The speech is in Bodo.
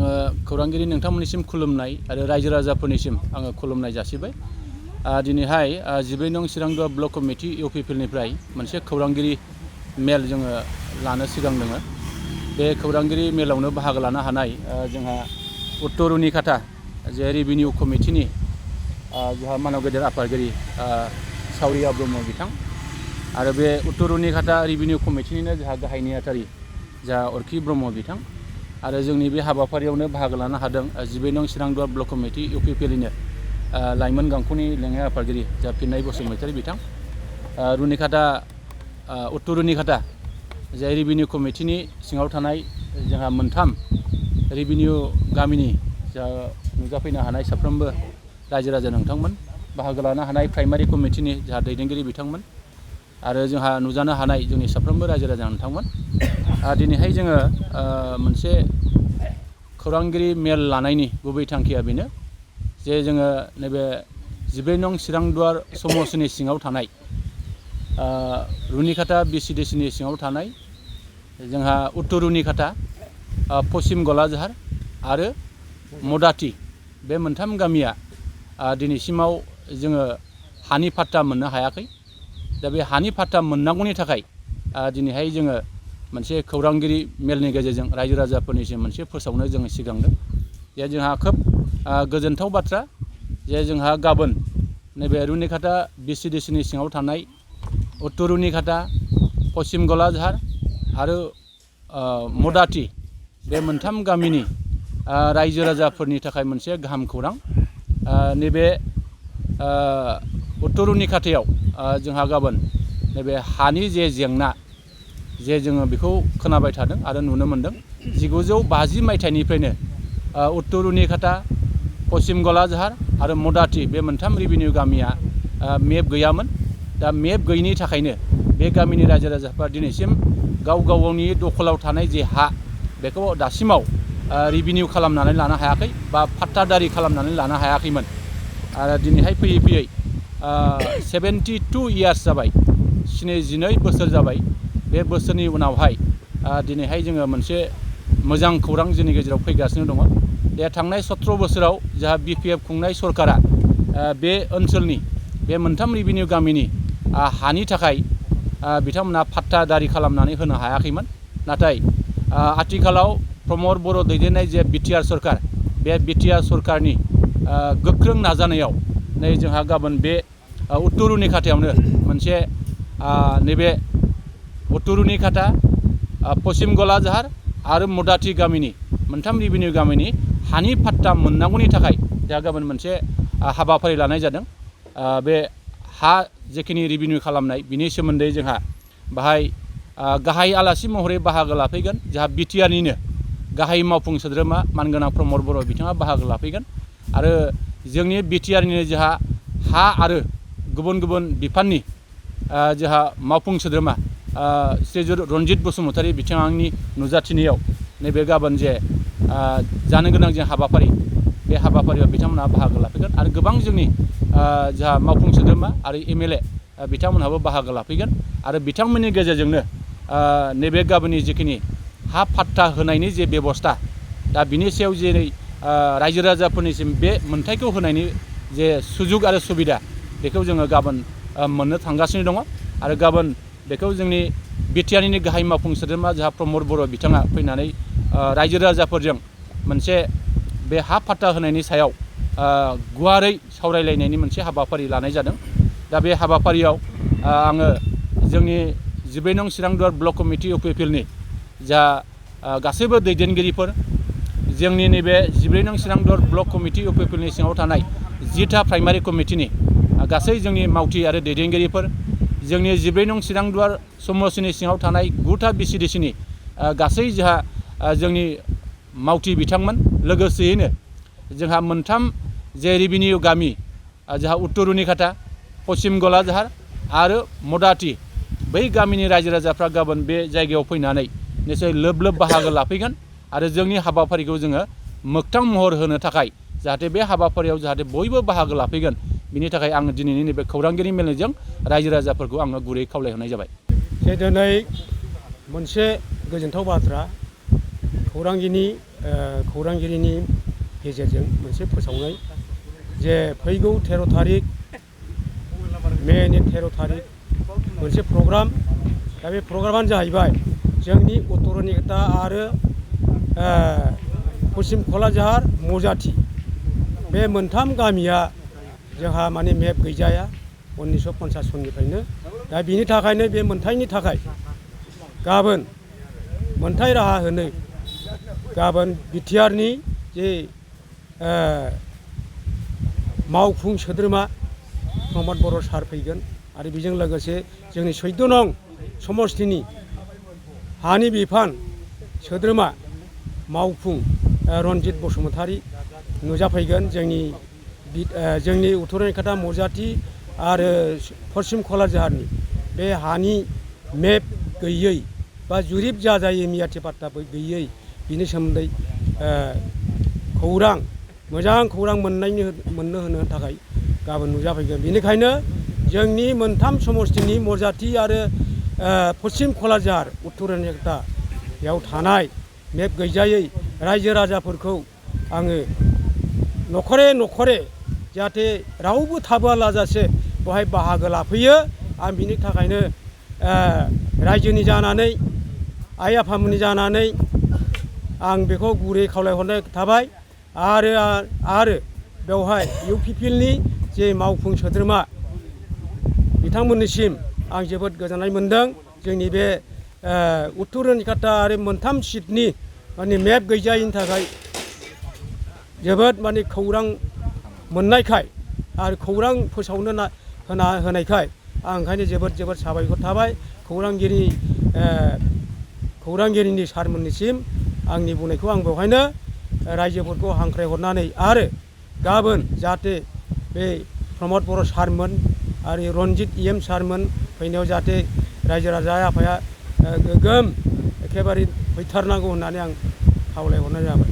आङो खौरांगिरि नोंथांमोननिसिम खुलुमनाय आरो रायजो राजाफोरनिसिम आङो खुलुमनाय जासिबाय। दिनैहाय 12 नं चिरांदुवार ब्लक कमिटि इउपिपिएलनिफ्राय मोनसे खौरांगिरि मेल जोङो लानो सिगांदों। बे खौरांगिरि मेलावनो बाहागो लानो हानाय जोंहा उत्तर रुनिकाटा जे रेभिनिउ कमिटिनि जोंहा मानव गेदेर आफादगिरि सावरिया ब्रह्म बिथां आरो बे उत्तर रुनिकाटा रेभिनिउ कमिटिनिनो जोंहा गाहाय नेहाथारि जा अरखि ब्रह्म बिथां आरो जोंनि बे हाबाफारियावनो बाहागो लानो हादों 12 नं चिरांदुवार ब्लक कमिटि इउपिपिएलनिनो लाइमोन गांखंनि लेङाइ आफादगिरि जा फिन्नाय बसुमतारी बिथां रुनिकाटा उत्तर रुनिकाटा जाय रेभिनिउ कमिटिनि सिङाव थानाय जोंहा मोनथाम रेभिनिउ गामिनि जा नुजाफैनो हानाय साफ्रोमबो रायजो राजा नोंथांमोन, बाहागो लानो हानाय प्राइमारि कमिटिनि जोंहा दैदेनगिरि बिथांमोन आरो जोंहा नुजानो हानाय जोंनि साफ्रोमबो रायजो राजा नोंथांमोन। दिनैहाय जोङो मोनसे खौरांगिरि मेल लानायनि गुबै थांखिया बेनो जे जोङो नैबे 12 नं चिरांदुवार समस्टिनि सिङाव थानाय रुनिकाटा बिसिडिसिनि सिङाव थानाय जोंहा उत्तर रुनिकाटा, पश्चिम गलाझार आरो मदाति बे मोनथाम गामिया दिनैसिमाव जोङो हानि फाट्टा मोननो हायाखै। दा बे हानि फाट्टा मोननांगौनि थाखाय दिनैहाय जोङो मोनसे खौरांगिरि मेलनि गेजेरजों रायजो राजाफोरनिसिम मोनसे फोसावनो जोङो सिगांदों। जे जोंहा खोब गोजोनथाव बाथ्रा जे जोंहा गाबोन नैबे रुनिकाटा बिसिडिसिनि सिङाव थानाय उत्तर रुनिकाटा, पश्चिम गलाझार आरो मदाति बे मोनथाम गामिनि रायजो राजाफोरनि थाखाय मोनसे गाहाम खौरां। नैबे उत्तर रुनिकाटायाव जोंहा गाबोन नैबे हानि जे जेंना जे जोङो बेखौ खोनाबाय थादों आरो नुनो मोनदों। 1950 मायथाइनिफ्रायनो उत्तर रुनिकाटा, पश्चिम गलाझार आरो मदाति बे मोनथाम रेभिनिउ गामिया मेप गैयामोन। दा मेप गैयिनि थाखायनो बे गामिनि रायजो राजाफ्रा दिनैसिम गाव गावनि दखलाव थानाय जे हा बेखौ दासिमाव रेभिनिउ खालामनानै लानो हायाखै बा फाट्टादारि खालामनानै लानो हायाखैमोन। आरो दिनैहाय फैयै फैयै 72 इयार्स जाबाय, 72 बोसोर जाबाय। बे बोसोरनि उनावहाय दिनैहाय जोङो मोनसे मोजां खौरां जोंनि गेजेराव फैगासिनो दङ। बे थांनाय 17 बोसोराव जोंहा बिपिएफ खुंनाय सरकारा बे ओनसोलनि बे मोनथाम रेभिनिउ गामिनि हानि थाखाय बिथांमोनहा फाट्टादारि खालामनानै होनो हायाखैमोन। नाथाय आथिखालाव प्रमद बर' दैदेननाय जे बिटिआर सरकार, बे बिटिआर सरकारनि गोख्रों नाजानायाव नै जोंहा गाबोन बे उत्तर रुनिकाटायावनो मोनसे नैबे उत्तर रुनिकाटा, पश्चिम गलाझार आरो मदाति गामिनि मोनथाम रेभिनिउ गामिनि हानि फाट्टा मोननांगौनि थाखाय जोंहा गाबोन मोनसे हाबाफारि लानाय जादों। बे हा जेखिनि रेभिनिउ खालामनाय बिनि सोमोन्दै जोंहा बाहाय गाहाय आलासि महरै बाहागो लाफैगोन जोंहा बिटिआरनिनो गाहाय मावफुं सोद्रोमा मानगोनां प्रमद बर' बिथाङा बाहागो लाफैगोन आरो जोंनि बिटिआरनिनो जोंहा हा आरो गुबुन गुबुन बिफाननि जोंहा मावफुं सोद्रोमा श्रीजुत रन्जित बसुमतारी बिथांनि नुजाथिनायाव नैबे गाबोन जे जानो गोनां जे हाबाफारि, बे हाबाफारियाव बिथांमोनहा बाहागो लाफैगोन आरो गोबां जोंनि जोंहा मावफुं सोद्रोमा आरो एमएलए बिथांमोनहाबो बाहागो लाफैगोन आरो बिथांमोननि गेजेरजोंनो नैबे गाबोननि जिखिनि हा फाट्टा होनायनि जे बेबस्था, दा बिनि सायाव जेरै रायजो राजाफोरनिसिम बे मोनथायखौ होनायनि जे सुजुग आरो सुबिदा बेखौ जोङो गाबोन मोननो थांगासिनो दङ। आरो गाबोन बेखौ जोंनि बिटिआरनिनो गाहाय मावफुं सोद्रोमा जोंहा प्रमद बर' बिथाङा फैनानै रायजो राजाफोरजों मोनसे बे हा फाट्टा होनायनि सायाव गुवारै सावरायलायनायनि मोनसे हाबाफारि लानाय जादों। दा बे हाबाफारियाव आङो जोंनि 12 नं चिरांदुवार ब्लक कमिटि इउपिपिएलनि जा गासैबो दैदेनगिरिफोर, जोंनि नैबे 12 नं चिरांदुवार ब्लक कमिटि इउपिपिएलनि सिङाव थानाय 10था प्राइमारि कमिटिनि गासै जोंनि मावथि आरो दैदेनगिरिफोर, जोंनि 12 नं चिरांदुवार समस्टिनि सिङाव थानाय 9था बिसिडिसिनि गासै जोंहा जोंनि मावथि बिथांमोन, लोगोसेयैनो जोंहा मोनथाम जे रेभिनिउ गामि जोंहा उत्तर रुनिकाटा, पश्चिम गलाझार आरो मदाति बै गामिनि रायजो राजाफ्रा गाबोन बे जायगायाव फैनानै निश्चय लोब लोब बाहागो लाफैगोन आरो जोंनि हाबाफारिखौ जोङो मोगथां महर होनो थाखाय जाहाथे बे हाबाफारियाव जाहाथे बयबो बाहागो लाफैगोन, बिनि थाखाय आङो दिनैनि नैबे खौरांगिरि मेलजों रायजो राजाफोरखौ आङो गुरै खावलायहरनाय जाबाय। जे दिनै मोनसे गोजोनथाव बाथ्रा खौरांगिरिनि गेजेरजों मोनसे फोसावनाय जे फैगौ 13 थारिख मेनि 13 थारिख मोनसे प्रग्राम दा बे प्रग्रामानो जाहैबाय जोंनि उत्तरनिकटा आरो पश्चिम क'क्राझार मौजाथि बे मोनथाम गामिया जोंहा माने मेप गैजाया 1950 सननिफ्रायनो दा बिनि थाखायनो बे मोनथायनि थाखाय गाबोन मोनथाय राहा होनो गाबोन बिटिआरनि जे मावफुं सोद्रोमा प्रमद बर' सार फैगोन आरो बेजों लोगोसे जोंनि 14 नं समस्तिनि हानि बिफान सोद्रोमा मावफुं रनजित बसुमतारी नुजाफैगोन जोंनि उत्तरनिकटा मौजाथि आरो पश्चिम क'क्राझारनि बे हानि मेप गैयै बा जुरिब जाजायै मियाथि पाट्टाबो गैयै बिनि सोमोन्दै मोजां खौरां मोननो होनो थाखाय गाबोन नुजाफैगोन। बेनिखायनो जोंनि मोनथाम समस्तिनि मौजाथि आरो पश्चिम क'क्राझार उत्तरनिकटा बेयाव थानाय मेप गैजायै रायजो राजाफोरखौ आङो नखरे जाहाथे रावबो थाबोआलाजासे बेवहाय बाहागो लाफैयो आं बिनि थाखायनो रायजोनि जानानै आइ आफामोननि जानानै आं बेखौ गुरै खावलायहरनाय थाबाय आरो बेवहाय इउपिपिएलनि जे मावफुं सोद्रोमा बिथांमोननिसिम आं जोबोद गोजोननाय मोनदों जोंनि बे उत्तरनिकटा आरो मोनथाम सिटनि माने मेप गैजायैनि थाखाय जोबोद माने खौरां मोननायखाय आरो खौरां फोसावनो होनायखाय आं ओंखायनो जोबोद साबायखर थाबाय खौरांगिरिनि सारमोननिसिम आंनि बुंनायखौ आं बेवहायनो रायजोफोरखौ हांख्रायहरनानै आरो गाबोन जाहाथे बे प्रमद बर' सारमोन आरो रनजित EM सारमोन फैनायाव जाहाथे रायजो राजा आफाया गोगोम एखेबारे फैथारनांगौ होननानै आं खावलायहरनाय जाबाय।